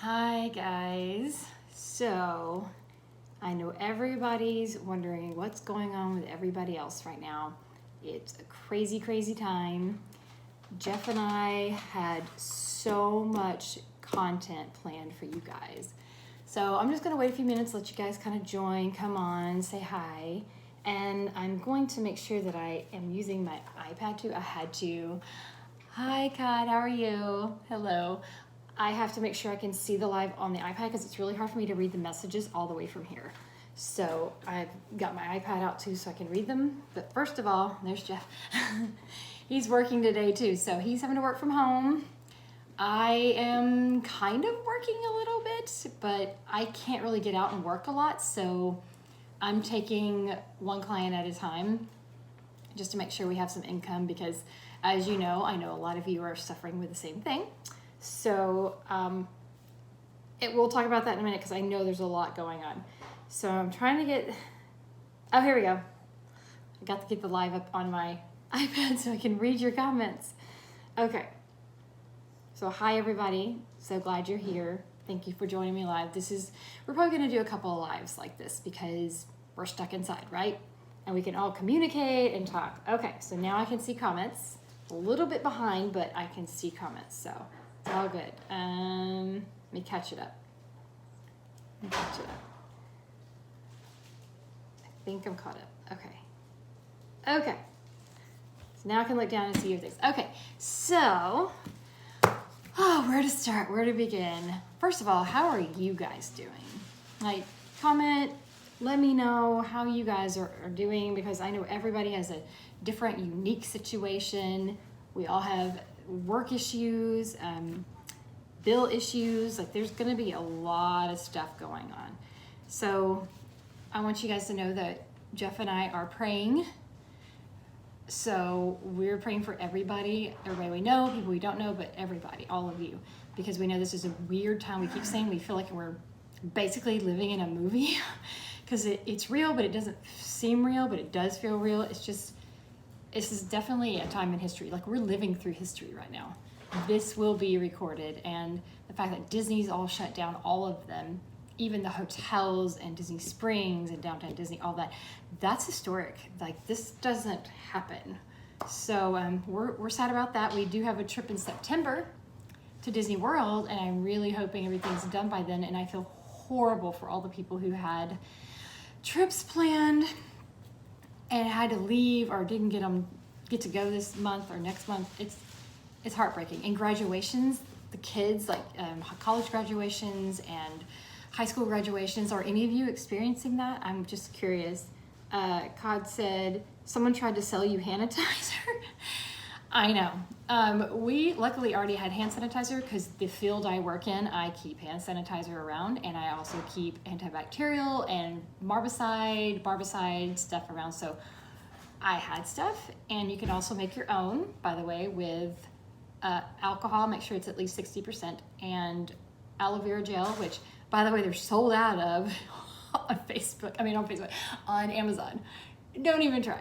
Hi guys. So I know everybody's wondering what's going on with everybody else right now. It's a crazy, crazy time. Jeff and I had so much content planned for you guys. So I'm just gonna wait a few minutes, let you guys kind of join, come on, say hi. And I'm going to make sure that I am using my iPad too. I had to. Hi, Kat, how are you? Hello. I have to make sure I can see the live on the iPad because it's really hard for me to read the messages all the way from here. So I've got my iPad out too so I can read them. But first of all, there's Jeff. He's working today too, so he's having to work from home. I am kind of working a little bit, but I can't really get out and work a lot, so I'm taking one client at a time just to make sure we have some income because, as you know, I know a lot of you are suffering with the same thing. So we'll talk about that in a minute because I know there's a lot going on. So I'm trying to get, oh, here we go. I got to get the live up on my iPad so I can read your comments. Okay. So hi everybody. So glad you're here. Thank you for joining me live. We're probably going to do a couple of lives like this because we're stuck inside, right? And we can all communicate and talk. Okay, so now I can see comments. A little bit behind, but I can see comments, so it's all good. Let me catch it up. I think I'm caught up. Okay. So now I can look down and see your things. Okay, so, where to start? Where to begin? First of all, how are you guys doing? Like, comment, let me know how you guys are doing because I know everybody has a different, unique situation. We all have work issues, bill issues. Like there's gonna be a lot of stuff going on. So I want you guys to know that Jeff and I are praying. So we're praying for everybody we know, people we don't know, but everybody, all of you, because we know this is a weird time. We keep saying we feel like we're basically living in a movie because it's real, but it doesn't seem real, but it does feel real. This is definitely a time in history. Like we're living through history right now. This will be recorded, and the fact that Disney's all shut down, all of them, even the hotels and Disney Springs and Downtown Disney, all that, that's historic. Like this doesn't happen. So we're sad about that. We do have a trip in September to Disney World, and I'm really hoping everything's done by then, and I feel horrible for all the people who had trips planned and had to leave or didn't get to go this month or next month. It's heartbreaking. And graduations, the kids, like college graduations and high school graduations, are any of you experiencing that? I'm just curious. Cod said, someone tried to sell you hand sanitizer. I know. We luckily already had hand sanitizer because the field I work in, I keep hand sanitizer around, and I also keep antibacterial and barbicide stuff around. So I had stuff, and you can also make your own, by the way, with alcohol. Make sure it's at least 60%, and aloe vera gel, which, by the way, they're sold out of on Amazon. Don't even try.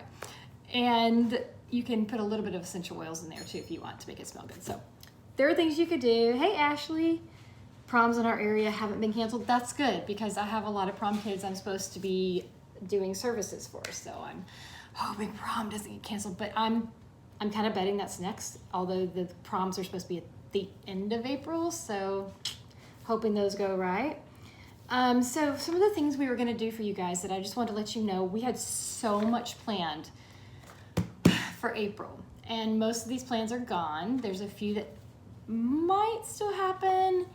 And you can put a little bit of essential oils in there too if you want to make it smell good. So there are things you could do. Hey, Ashley, proms in our area haven't been canceled. That's good because I have a lot of prom kids I'm supposed to be doing services for. So I'm hoping prom doesn't get canceled, but I'm kind of betting that's next, although the proms are supposed to be at the end of April. So hoping those go right. So some of the things we were going to do for you guys that I just wanted to let you know, we had so much planned for April, and most of these plans are gone. There's a few that might still happen.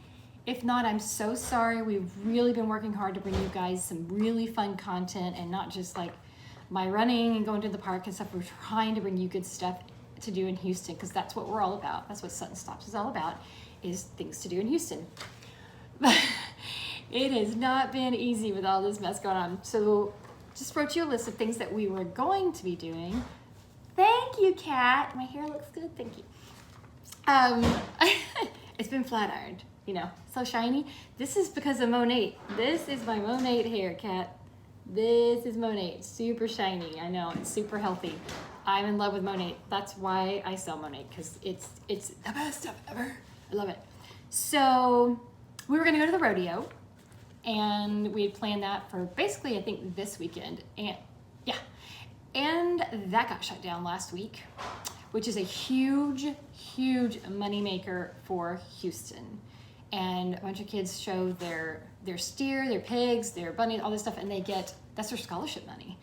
If not, I'm so sorry. We've really been working hard to bring you guys some really fun content and not just like my running and going to the park and stuff. We're trying to bring you good stuff to do in Houston because that's what we're all about. That's what Sutton Stops is all about, is things to do in Houston. But it has not been easy with all this mess going on. So just wrote you a list of things that we were going to be doing. Thank you, Kat. My hair looks good. Thank you. It's been flat ironed, so shiny. This is because of Monat. This is my Monat hair, Kat. This is Monat. Super shiny. I know, it's super healthy. I'm in love with Monat. That's why I sell Monat, because it's the best stuff ever. I love it. So we were gonna go to the rodeo, and we had planned that for basically, I think, this weekend. And yeah, and that got shut down last week, which is a huge, huge moneymaker for Houston. And a bunch of kids show their steer, their pigs, their bunnies, all this stuff, and that's their scholarship money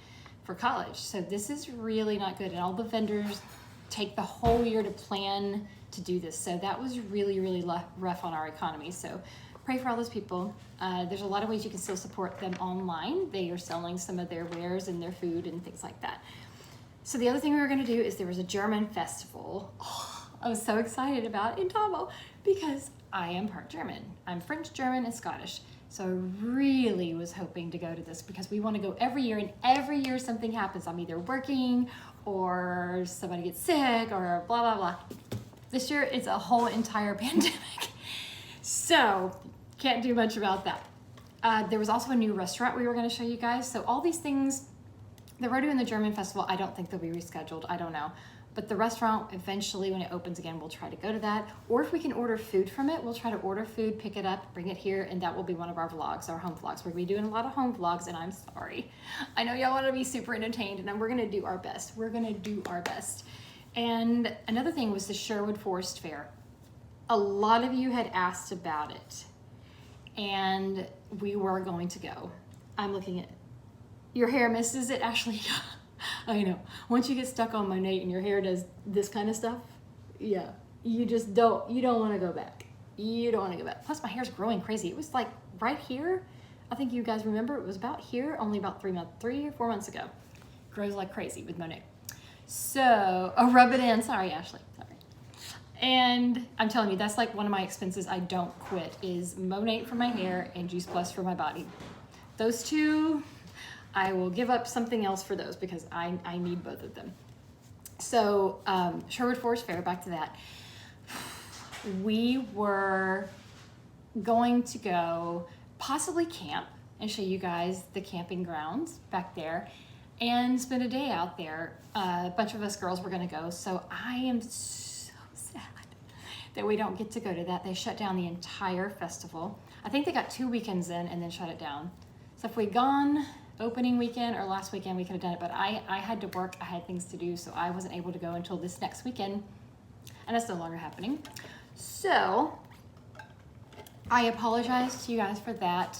for college. So this is really not good. And all the vendors take the whole year to plan to do this. So that was really, really rough on our economy. So pray for all those people. There's a lot of ways you can still support them online. They are selling some of their wares and their food and things like that. So the other thing we were gonna do is there was a German festival. Oh, I was so excited about in Tomo because I am part German. I'm French, German, and Scottish. So I really was hoping to go to this because we want to go every year, and every year something happens. I'm either working or somebody gets sick or blah, blah, blah. This year it's a whole entire pandemic. So can't do much about that. There was also a new restaurant we were going to show you guys. So all these things, the rodeo and the German festival, I don't think they'll be rescheduled. I don't know. But the restaurant, eventually when it opens again, we'll try to go to that. Or if we can order food from it, we'll try to order food, pick it up, bring it here, and that will be one of our vlogs, our home vlogs. We're gonna be doing a lot of home vlogs, and I'm sorry. I know y'all wanna be super entertained, and we're gonna do our best. We're gonna do our best. And another thing was the Sherwood Forest Fair. A lot of you had asked about it, and we were going to go. I'm looking at, your hair misses it, Ashley. I know. Once you get stuck on Monat and your hair does this kind of stuff, yeah, you don't want to go back. You don't want to go back. Plus my hair's growing crazy. It was like right here. I think you guys remember it was about here only about 3 or 4 months ago. Grows like crazy with Monat. So, oh, rub it in. Sorry, Ashley. Sorry. And I'm telling you, that's like one of my expenses I don't quit is Monat for my hair and Juice Plus for my body. Those two, I will give up something else for those because I need both of them. So Sherwood Forest Fair, back to that. We were going to go possibly camp and show you guys the camping grounds back there and spend a day out there. A bunch of us girls were gonna go. So I am so sad that we don't get to go to that. They shut down the entire festival. I think they got 2 weekends in and then shut it down. So if we'd gone opening weekend or last weekend, we could have done it, but I had to work, I had things to do, so I wasn't able to go until this next weekend, and that's no longer happening. So I apologize to you guys for that.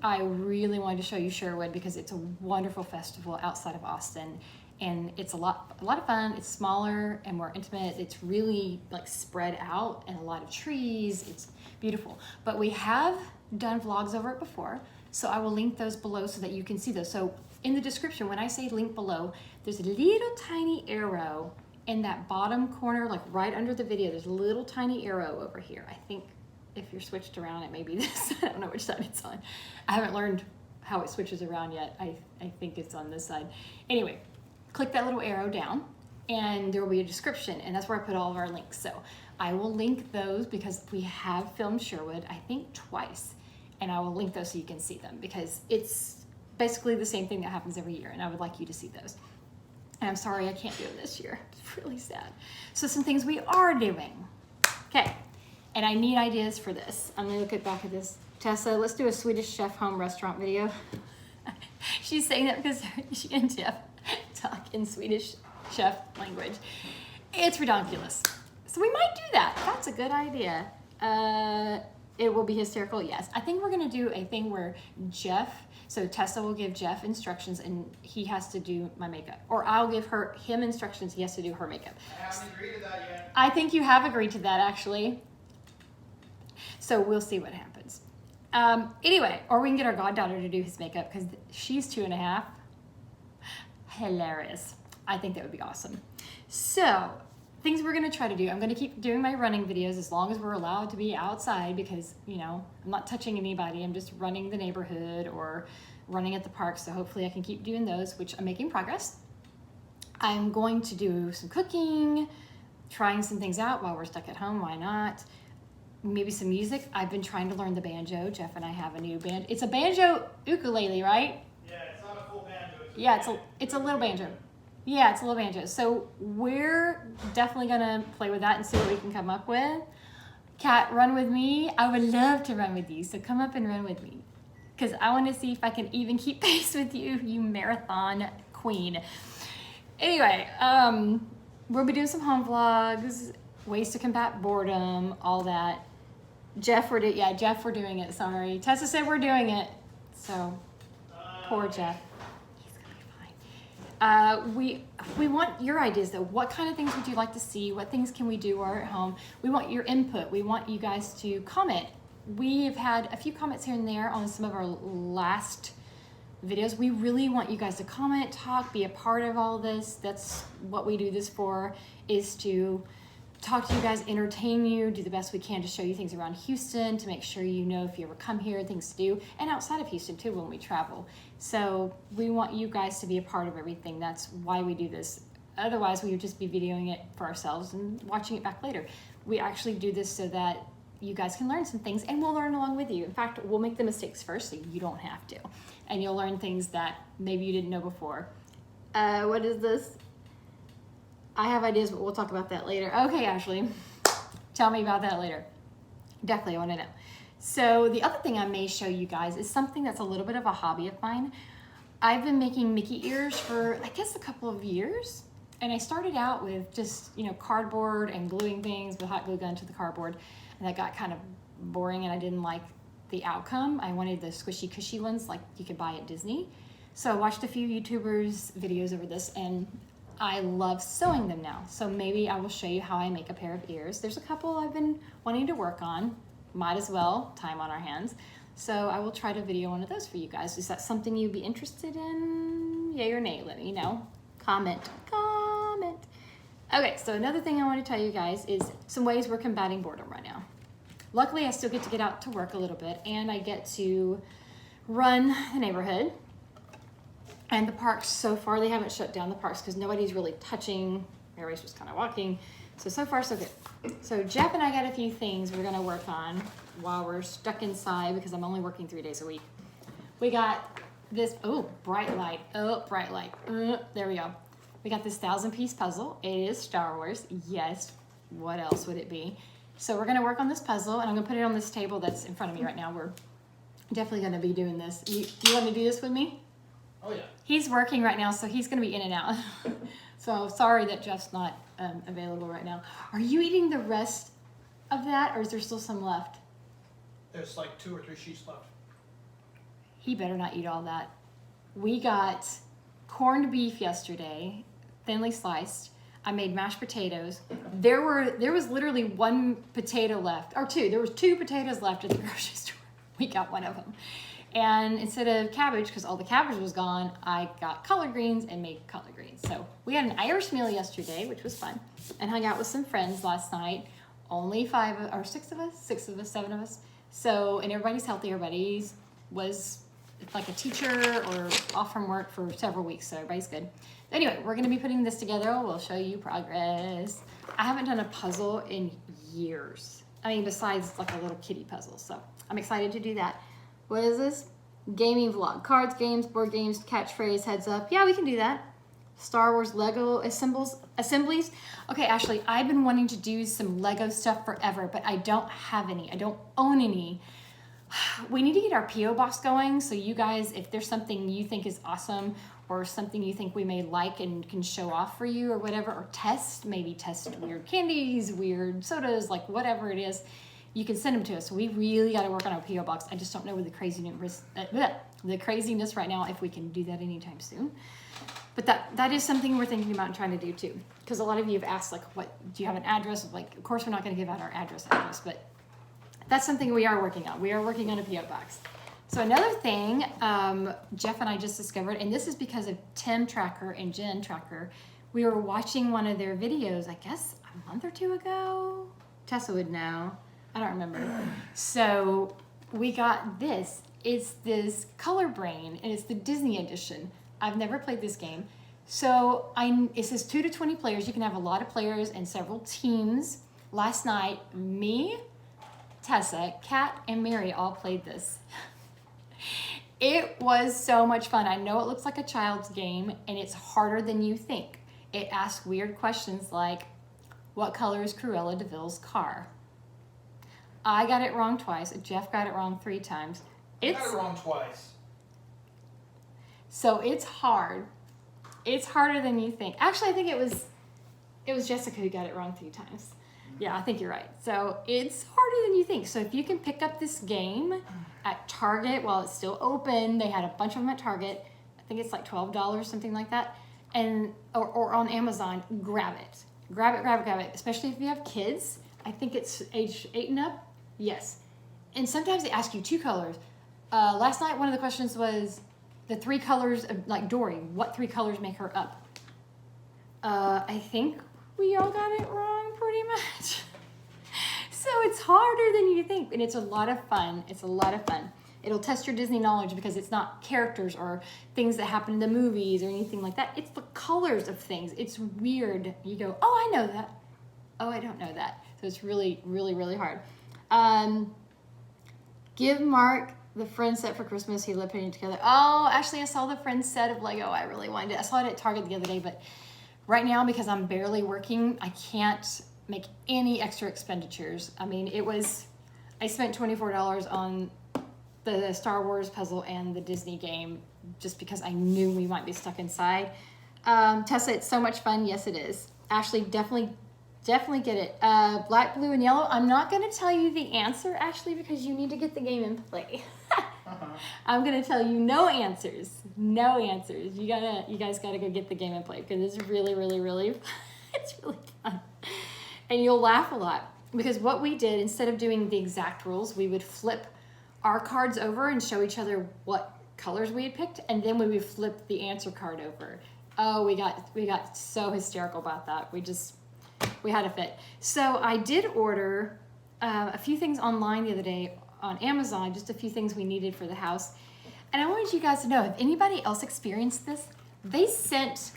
I really wanted to show you Sherwood because it's a wonderful festival outside of Austin, and it's a lot of fun. It's smaller and more intimate. It's really like spread out and a lot of trees. It's beautiful, but we have done vlogs over it before. So I will link those below so that you can see those. So in the description, when I say link below, there's a little tiny arrow in that bottom corner, like right under the video. There's a little tiny arrow over here. I think if you're switched around, it may be this. I don't know which side it's on. I haven't learned how it switches around yet. I think it's on this side. Anyway, click that little arrow down and there will be a description, and that's where I put all of our links. So I will link those because we have filmed Sherwood, I think twice. And I will link those so you can see them because it's basically the same thing that happens every year, and I would like you to see those. And I'm sorry I can't do it this year. It's really sad. So some things we are doing. Okay, and I need ideas for this. I'm gonna look back at this. Tessa, let's do a Swedish chef home restaurant video. She's saying that because she and Jeff talk in Swedish chef language. It's ridiculous. So we might do that. That's a good idea. It will be hysterical, yes. I think we're gonna do a thing where so Tessa will give Jeff instructions and he has to do my makeup. Or I'll give him instructions, he has to do her makeup. I haven't agreed to that yet. I think you have agreed to that actually. So we'll see what happens. Anyway, or we can get our goddaughter to do his makeup because she's 2.5. Hilarious. I think that would be awesome. So, things we're gonna try to do. I'm gonna keep doing my running videos as long as we're allowed to be outside because, you know, I'm not touching anybody. I'm just running the neighborhood or running at the park. So hopefully I can keep doing those, which I'm making progress. I'm going to do some cooking, trying some things out while we're stuck at home. Why not? Maybe some music. I've been trying to learn the banjo. Jeff and I have a new band. It's a banjo ukulele, right? Yeah, it's not a full banjo. It's a little banjo. Yeah, it's a little banjo. So we're definitely gonna play with that and see what we can come up with. Kat, run with me. I would love to run with you, so come up and run with me. Because I want to see if I can even keep pace with you, you marathon queen. Anyway, we'll be doing some home vlogs, ways to combat boredom, all that. Jeff, we're doing it, sorry. Tessa said we're doing it, so poor Jeff. He's gonna be fine. We want your ideas though. What kind of things would you like to see? What things can we do while we're at home? We want your input. We want you guys to comment. We've had a few comments here and there on some of our last videos. We really want you guys to comment, talk, be a part of all this. That's what we do this for, is to talk to you guys, entertain you, do the best we can to show you things around Houston, to make sure you know if you ever come here, things to do, and outside of Houston too when we travel. So we want you guys to be a part of everything. That's why we do this. Otherwise, we would just be videoing it for ourselves and watching it back later. We actually do this so that you guys can learn some things, and we'll learn along with you. In fact, we'll make the mistakes first so you don't have to. And you'll learn things that maybe you didn't know before. What is this? I have ideas, but we'll talk about that later. Okay, Ashley, tell me about that later. Definitely want to know. So the other thing I may show you guys is something that's a little bit of a hobby of mine. I've been making Mickey ears for, I guess, a couple of years. And I started out with just, cardboard and gluing things with hot glue gun to the cardboard. And that got kind of boring and I didn't like the outcome. I wanted the squishy cushy ones like you could buy at Disney. So I watched a few YouTubers videos over this and I love sewing them now. So maybe I will show you how I make a pair of ears. There's a couple I've been wanting to work on. Might as well, time on our hands. So I will try to video one of those for you guys. Is that something you'd be interested in? Yay or nay, let me know. Comment. Okay, so another thing I want to tell you guys is some ways we're combating boredom right now. Luckily, I still get to get out to work a little bit and I get to run the neighborhood. And the parks, so far, they haven't shut down the parks because nobody's really touching. Everybody's just kind of walking. So far, so good. So Jeff and I got a few things we're gonna work on while we're stuck inside because I'm only working 3 days a week. We got this, bright light. There we go. We got this 1,000-piece puzzle. It is Star Wars. Yes, what else would it be? So we're gonna work on this puzzle and I'm gonna put it on this table that's in front of me right now. We're definitely gonna be doing this. Do you want to do this with me? Oh yeah. He's working right now, so he's gonna be in and out. So sorry that Jeff's not available right now. Are you eating the rest of that or is there still some left? There's like 2 or 3 sheets left. He better not eat all that. We got corned beef yesterday, thinly sliced. I made mashed potatoes. There was literally 1 potato left, or 2. There was 2 potatoes left at the grocery store. We got one of them. And instead of cabbage, because all the cabbage was gone, I got collard greens and made collard greens. So we had an Irish meal yesterday, which was fun, and hung out with some friends last night. Only 6 of us, 7 of us. So, and everybody's healthy. Everybody's was like a teacher or off from work for several weeks, so everybody's good. Anyway, we're gonna be putting this together. We'll show you progress. I haven't done a puzzle in years. I mean, besides like a little kitty puzzle. So I'm excited to do that. What is this? Gaming vlog. Cards, games, board games, catchphrase, heads up. Yeah, we can do that. Star Wars Lego assemblies. Okay, Ashley, I've been wanting to do some Lego stuff forever, but I don't have any. I don't own any. We need to get our P.O. box going, so you guys, if there's something you think is awesome or something you think we may like and can show off for you or whatever, or maybe test weird candies, weird sodas, like whatever it is, you can send them to us. We really got to work on our P.O. box. I just don't know with the craziness right now if we can do that anytime soon. But that is something we're thinking about and trying to do too. Because a lot of you have asked, like, what, do you have an address? Like, of course we're not going to give out our address, but that's something we are working on. We are working on a P.O. box. So another thing Jeff and I just discovered, and this is because of Tim Tracker and Jen Tracker, we were watching one of their videos, I guess a month or 2 ago. Tessa would know. I don't remember. So we got this. It's this Color Brain, and it's the Disney edition. I've never played this game. So it says 2 to 20 players. You can have a lot of players and several teams. Last night, me, Tessa, Kat, and Mary all played this. It was so much fun. I know it looks like a child's game, and it's harder than you think. It asks weird questions like, what color is Cruella de Vil's car? I got it wrong twice. Jeff got it wrong 3 times. I got it wrong twice. So it's hard. It's harder than you think. Actually, I think it was Jessica who got it wrong 3 times. Yeah, I think you're right. So it's harder than you think. So if you can pick up this game at Target while it's still open, they had a bunch of them at Target. I think it's like $12, something like that. And or on Amazon, grab it. Grab it. Especially if you have kids. I think it's age 8 and up. Yes. And sometimes they ask you 2 colors. Last night, one of the questions was the 3 colors of, like Dory. What 3 colors make her up? I think we all got it wrong pretty much. So it's harder than you think, and it's a lot of fun. It'll test your Disney knowledge because it's not characters or things that happen in the movies or anything like that. It's the colors of things. It's weird. You go, oh, I know that. Oh, I don't know that. So it's really, really, really hard. Give Mark the friend set for Christmas. He loved putting it together. Oh, actually, I saw the friend set of Lego. I really wanted it. I saw it at Target the other day, but right now, because I'm barely working, I can't make any extra expenditures. I mean, I spent $24 on the Star Wars puzzle and the Disney game just because I knew we might be stuck inside. Tessa, it's so much fun. Yes, it is. Ashley, definitely get it. Black, blue, and yellow. I'm not going to tell you the answer, Ashley, because you need to get the game and play. I'm going to tell you no answers. You guys got to go get the game and play because it's really, really, really, it's really fun. And you'll laugh a lot because what we did, instead of doing the exact rules, we would flip our cards over and show each other what colors we had picked, and then we would flip the answer card over. Oh, we got so hysterical about that. We had a fit. So I did order a few things online the other day on Amazon, just a few things we needed for the house. And I wanted you guys to know, if anybody else experienced this, they sent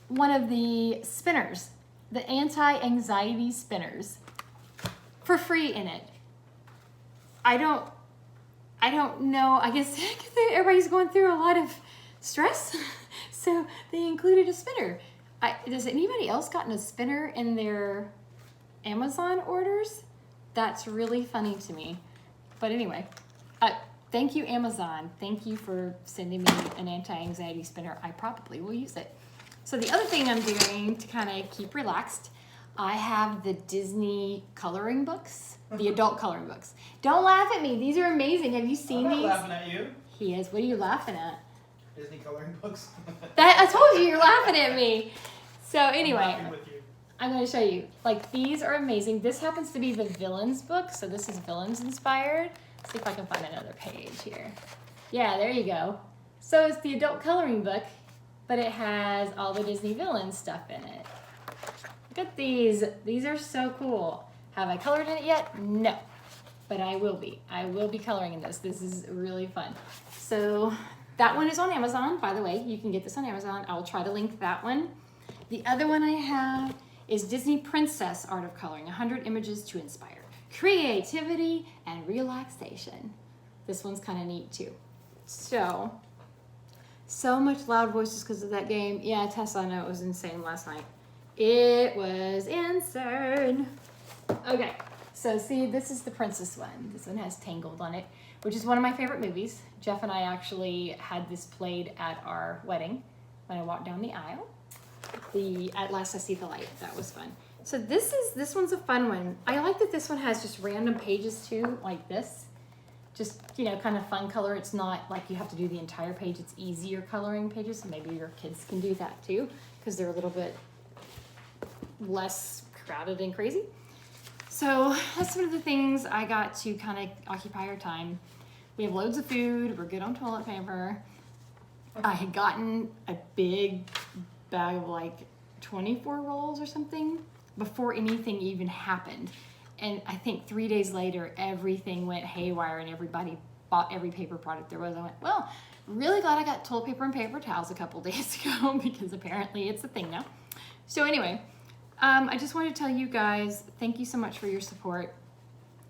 one of the spinners, the anti-anxiety spinners, for free in it. I don't know. I guess everybody's going through a lot of stress, so they included a spinner. Has anybody else gotten a spinner in their Amazon orders? That's really funny to me. But anyway, thank you, Amazon. Thank you for sending me an anti-anxiety spinner. I probably will use it. So the other thing I'm doing to kind of keep relaxed, I have the Disney coloring books, the adult coloring books. Don't laugh at me. These are amazing. Have you seen these? I'm not laughing at you. He is. What are you laughing at? Disney coloring books. I told you you're laughing at me. So anyway, I'm laughing with you. I'm going to show you. Like, these are amazing. This happens to be the Villains book. So this is Villains inspired. Let's see if I can find another page here. Yeah, there you go. So it's the adult coloring book, but it has all the Disney Villains stuff in it. Look at these. These are so cool. Have I colored in it yet? No. But I will be. I will be coloring in this. This is really fun. So that one is on Amazon, by the way. You can get this on Amazon. I will try to link that one. The other one I have is Disney Princess Art of Coloring, 100 Images to Inspire Creativity and Relaxation. This one's kind of neat too. So much loud voices because of that game. Yeah, Tessa, I know it was insane last night. It was insane. Okay, so see, this is the princess one. This one has Tangled on it, which is one of my favorite movies. Jeff and I actually had this played at our wedding when I walked down the aisle. At Last I See the Light. That was fun. So this one's a fun one. I like that this one has just random pages too, like this. Just, kind of fun color. It's not like you have to do the entire page. It's easier coloring pages. So maybe your kids can do that too, because they're a little bit less crowded and crazy. So that's one of the things I got to kind of occupy our time. We have loads of food. We're good on toilet paper. I had gotten a big bag of like 24 rolls or something before anything even happened. And I think 3 days later, everything went haywire and everybody bought every paper product there was. I went, well, really glad I got toilet paper and paper towels a couple days ago because apparently it's a thing now. So anyway, I just wanted to tell you guys, thank you so much for your support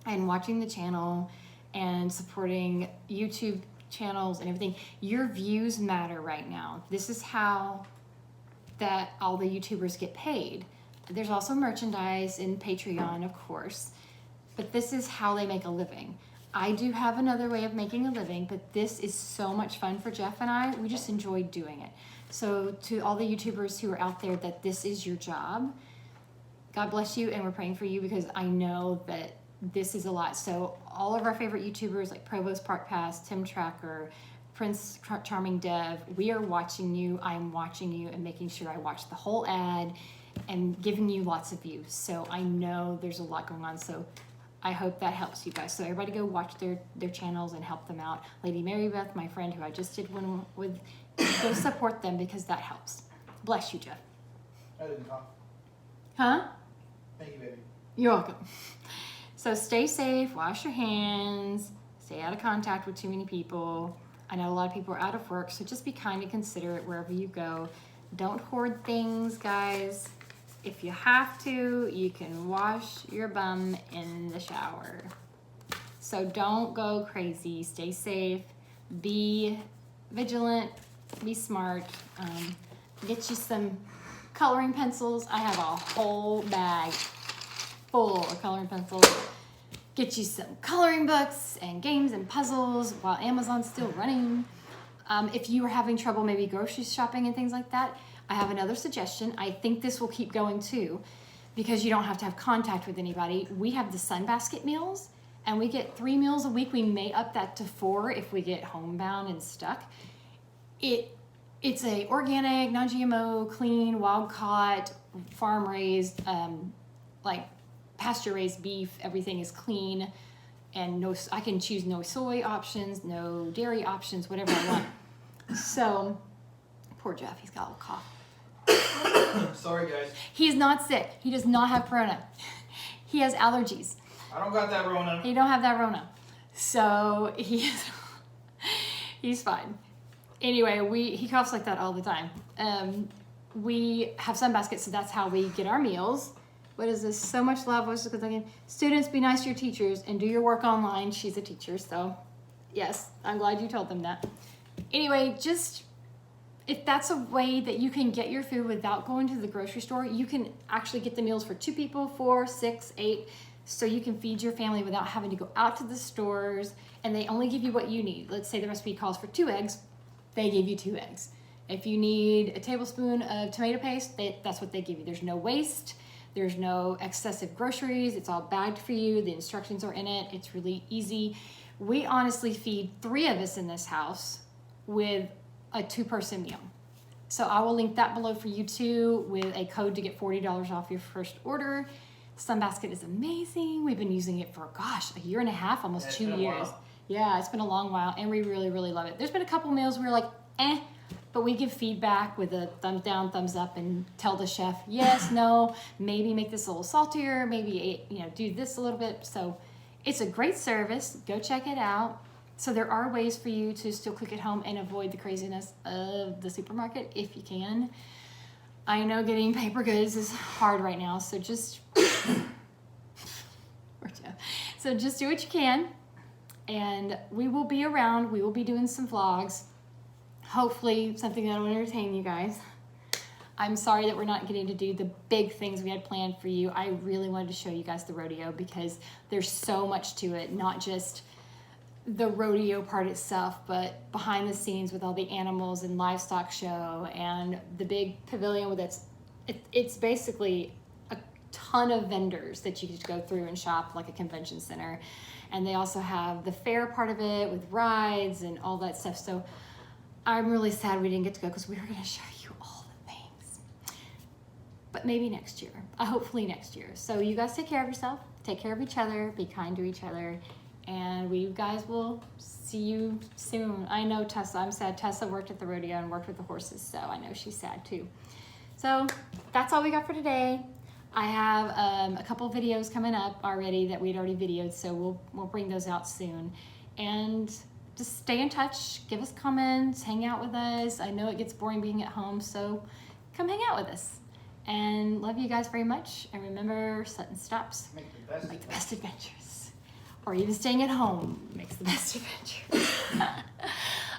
and watching the channel and supporting YouTube channels and everything. Your views matter right now. This is how that all the YouTubers get paid. There's also merchandise and Patreon, of course. but this is how they make a living. I do have another way of making a living, but this is so much fun for Jeff and I. We just enjoy doing it. So to all the YouTubers who are out there that this is your job, God bless you, and we're praying for you because I know that this is a lot. So all of our favorite YouTubers like Provost Park Pass, Tim Tracker, Prince Charming Dev, we are watching you. I'm watching you and making sure I watch the whole ad and giving you lots of views. So I know there's a lot going on. So I hope that helps you guys. So everybody go watch their channels and help them out. Lady Mary Beth, my friend who I just did one with, go support them because that helps. Bless you, Jeff. I didn't cough. Huh? Thank you, baby. You're welcome. So stay safe, wash your hands, stay out of contact with too many people. I know a lot of people are out of work, so just be kind and considerate wherever you go. Don't hoard things, guys. If you have to, you can wash your bum in the shower. So don't go crazy. Stay safe. Be vigilant. Be smart. Get you some coloring pencils. I have a whole bag full of coloring pencils. Get you some coloring books and games and puzzles while Amazon's still running. If you are having trouble maybe grocery shopping and things like that, I have another suggestion. I think this will keep going too because you don't have to have contact with anybody. We have the Sunbasket meals and we get 3 meals a week. We may up that to 4 if we get homebound and stuck. It's a organic, non-GMO, clean, wild-caught, farm-raised, like pasture-raised beef. Everything is clean, and no. I can choose no soy options, no dairy options, whatever I want. So, poor Jeff, he's got a little cough. Sorry, guys. He is not sick. He does not have corona. He has allergies. I don't got that Rona. He don't have that Rona, so he's fine. Anyway, he coughs like that all the time. We have Sunbasket, so that's how we get our meals. What is this? So much love. What's the thinking? Students, be nice to your teachers and do your work online. She's a teacher, so yes, I'm glad you told them that. Anyway, just if that's a way that you can get your food without going to the grocery store, you can actually get the meals for 2 people, 4, 6, 8, so you can feed your family without having to go out to the stores, and they only give you what you need. Let's say the recipe calls for 2 eggs. They give you 2 eggs. If you need a tablespoon of tomato paste, that's what they give you. There's no waste. There's no excessive groceries. It's all bagged for you. The instructions are in it. It's really easy. We honestly feed 3 of us in this house with a 2-person meal. So I will link that below for you too with a code to get $40 off your first order. Sunbasket is amazing. We've been using it for, gosh, 1.5 years, almost 2 years. Yeah, it's been a long while, and we really, really love it. There's been a couple meals we were like, but we give feedback with a thumbs down, thumbs up, and tell the chef, yes, no, maybe make this a little saltier, maybe, do this a little bit. So it's a great service. Go check it out. So there are ways for you to still cook at home and avoid the craziness of the supermarket if you can. I know getting paper goods is hard right now, so just do what you can. And we will be around. We will be doing some vlogs. Hopefully something that will entertain you guys. I'm sorry that we're not getting to do the big things we had planned for you. I really wanted to show you guys the rodeo because there's so much to it, not just the rodeo part itself, but behind the scenes with all the animals and livestock show and the big pavilion with it's basically a ton of vendors that you could go through and shop like a convention center. And they also have the fair part of it with rides and all that stuff. So I'm really sad we didn't get to go because we were going to show you all the things. But maybe next year. Hopefully next year. So you guys take care of yourself. Take care of each other. Be kind to each other. And we guys will see you soon. I know Tessa. I'm sad. Tessa worked at the rodeo and worked with the horses. So I know she's sad too. So that's all we got for today. I have a couple videos coming up already that we'd already videoed. So we'll bring those out soon. And just stay in touch, give us comments, hang out with us. I know it gets boring being at home, so come hang out with us. And love you guys very much. And remember, Sutton stops Make the best adventures. Or even staying at home makes the best adventures.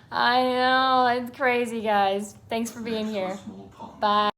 I know, it's crazy, guys. Thanks for being here. Bye.